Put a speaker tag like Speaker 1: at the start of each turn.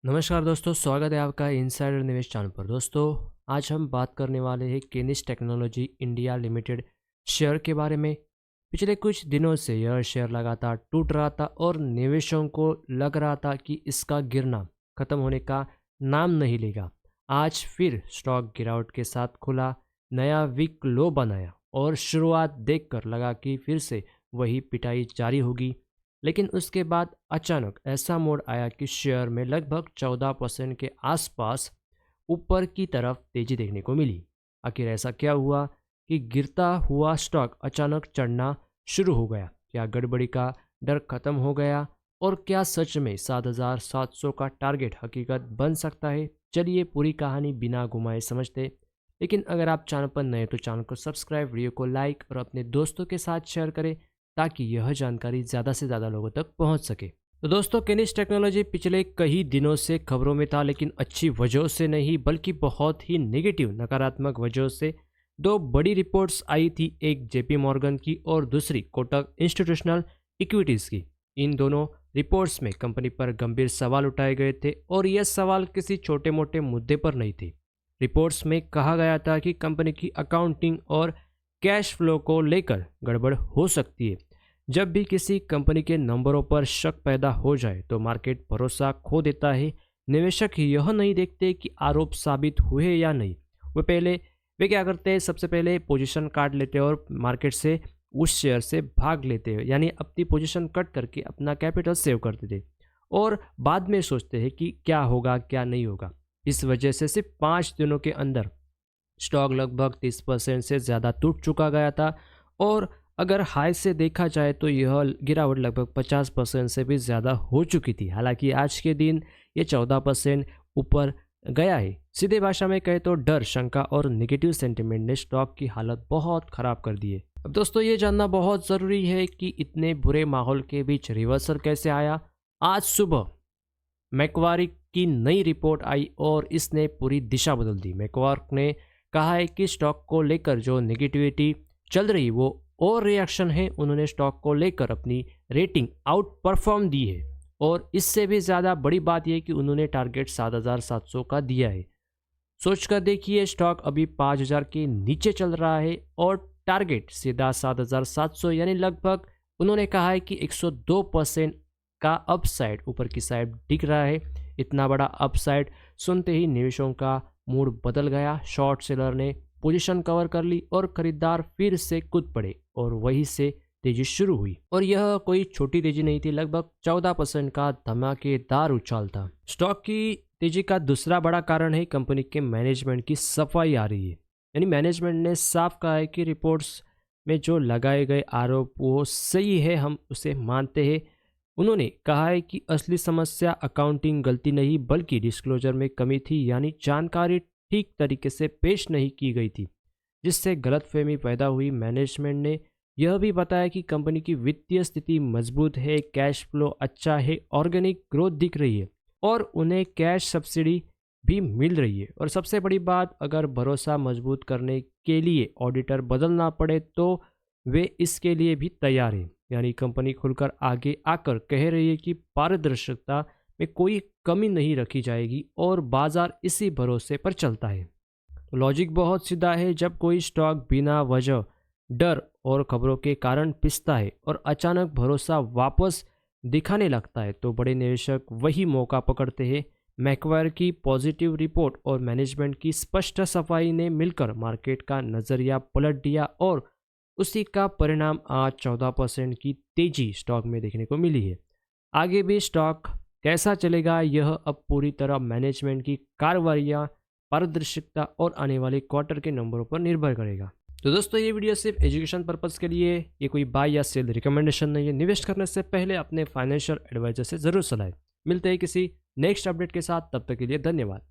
Speaker 1: नमस्कार दोस्तों, स्वागत है आपका इनसाइडर निवेश चैनल पर। दोस्तों, आज हम बात करने वाले हैं केनिस टेक्नोलॉजी इंडिया लिमिटेड शेयर के बारे में। पिछले कुछ दिनों से यह शेयर लगातार टूट रहा था और निवेशकों को लग रहा था कि इसका गिरना खत्म होने का नाम नहीं लेगा। आज फिर स्टॉक गिरावट के साथ खुला, नया वीक लो बनाया और शुरुआत देखकर लगा कि फिर से वही पिटाई जारी होगी। लेकिन उसके बाद अचानक ऐसा मोड़ आया कि शेयर में लगभग 14% के आसपास ऊपर की तरफ तेजी देखने को मिली। आखिर ऐसा क्या हुआ कि गिरता हुआ स्टॉक अचानक चढ़ना शुरू हो गया? क्या गड़बड़ी का डर खत्म हो गया और क्या सच में 7,700 का टारगेट हकीकत बन सकता है? चलिए पूरी कहानी बिना घुमाए समझते। लेकिन अगर आप चैनल पर नए तो चैनल को सब्सक्राइब, वीडियो को लाइक और अपने दोस्तों के साथ शेयर करें ताकि यह जानकारी ज़्यादा से ज़्यादा लोगों तक पहुंच सके। तो दोस्तों, केनिस टेक्नोलॉजी पिछले कई दिनों से खबरों में था, लेकिन अच्छी वजहों से नहीं बल्कि बहुत ही नेगेटिव नकारात्मक वजहों से। दो बड़ी रिपोर्ट्स आई थी, एक जेपी मॉर्गन की और दूसरी कोटक इंस्टीट्यूशनल इक्विटीज़ की। इन दोनों रिपोर्ट्स में कंपनी पर गंभीर सवाल उठाए गए थे और यह सवाल किसी छोटे मोटे मुद्दे पर नहीं थे। रिपोर्ट्स में कहा गया था कि कंपनी की अकाउंटिंग और कैश फ्लो को लेकर गड़बड़ हो सकती है। जब भी किसी कंपनी के नंबरों पर शक पैदा हो जाए तो मार्केट भरोसा खो देता है। निवेशक यह नहीं देखते कि आरोप साबित हुए या नहीं। वे क्या करते हैं, सबसे पहले पोजीशन काट लेते हैं और मार्केट से उस शेयर से भाग लेते हैं, यानी अपनी पोजीशन कट करके अपना कैपिटल सेव करते थे और बाद में सोचते हैं कि क्या होगा क्या नहीं होगा। इस वजह से सिर्फ 5 दिनों के अंदर स्टॉक लगभग 30% से ज़्यादा टूट चुका गया था और अगर हाई से देखा जाए तो यह गिरावट लगभग 50% से भी ज़्यादा हो चुकी थी। हालांकि आज के दिन ये 14% ऊपर गया है। सीधे भाषा में कहे तो डर, शंका और नेगेटिव सेंटिमेंट ने स्टॉक की हालत बहुत ख़राब कर दी है। अब दोस्तों, ये जानना बहुत ज़रूरी है कि इतने बुरे माहौल के बीच रिवर्सल कैसे आया। आज सुबह मैक्वारी की नई रिपोर्ट आई और इसने पूरी दिशा बदल दी। मैक्वार्क ने कहा है कि स्टॉक को लेकर जो नेगेटिविटी चल रही वो और रिएक्शन है। उन्होंने स्टॉक को लेकर अपनी रेटिंग आउट परफॉर्म दी है और इससे भी ज़्यादा बड़ी बात यह कि उन्होंने टारगेट 7,700 का दिया है। सोचकर देखिए, स्टॉक अभी 5,000 के नीचे चल रहा है और टारगेट सीधा 7,700, यानी लगभग उन्होंने कहा है कि 102% का अपसाइड ऊपर की साइड दिख रहा है। इतना बड़ा अपसाइड सुनते ही निवेशकों का मूड बदल गया। शॉर्ट सेलर ने पोजीशन कवर कर ली और खरीदार फिर से कूद पड़े और वहीं से तेजी शुरू हुई। और यह कोई छोटी तेजी नहीं थी, लगभग 14% का धमाकेदार उछाल था। स्टॉक की तेजी का दूसरा बड़ा कारण है कंपनी के मैनेजमेंट की सफाई आ रही है। यानी मैनेजमेंट ने साफ कहा है कि रिपोर्ट्स में जो लगाए गए आरोप वो सही है, हम उसे मानते हैं। उन्होंने कहा है कि असली समस्या अकाउंटिंग गलती नहीं बल्कि डिस्क्लोजर में कमी थी, यानी जानकारी ठीक तरीके से पेश नहीं की गई थी, जिससे गलतफहमी पैदा हुई। मैनेजमेंट ने यह भी बताया कि कंपनी की वित्तीय स्थिति मजबूत है, कैश फ्लो अच्छा है, ऑर्गेनिक ग्रोथ दिख रही है और उन्हें कैश सब्सिडी भी मिल रही है। और सबसे बड़ी बात, अगर भरोसा मजबूत करने के लिए ऑडिटर बदलना पड़े तो वे इसके लिए भी तैयार हैं। यानी कंपनी खुलकर आगे आकर कह रही है कि पारदर्शिता में कोई कमी नहीं रखी जाएगी और बाजार इसी भरोसे पर चलता है। लॉजिक बहुत सीधा है, जब कोई स्टॉक बिना वजह डर और खबरों के कारण पिसता है और अचानक भरोसा वापस दिखाने लगता है तो बड़े निवेशक वही मौका पकड़ते हैं। मैक्वायर की पॉजिटिव रिपोर्ट और मैनेजमेंट की स्पष्ट सफाई ने मिलकर मार्केट का नज़रिया पलट दिया और उसी का परिणाम आज 14% की तेजी स्टॉक में देखने को मिली है। आगे भी स्टॉक कैसा चलेगा यह अब पूरी तरह मैनेजमेंट की कार्रवाइयाँ, पारदर्शिता और आने वाले क्वार्टर के नंबरों पर निर्भर करेगा। तो दोस्तों, ये वीडियो सिर्फ एजुकेशन पर्पस के लिए, ये कोई बाय या सेल रिकमेंडेशन नहीं है। निवेश करने से पहले अपने फाइनेंशियल एडवाइजर से ज़रूर सलाह। मिलते हैं किसी नेक्स्ट अपडेट के साथ, तब तक के लिए धन्यवाद।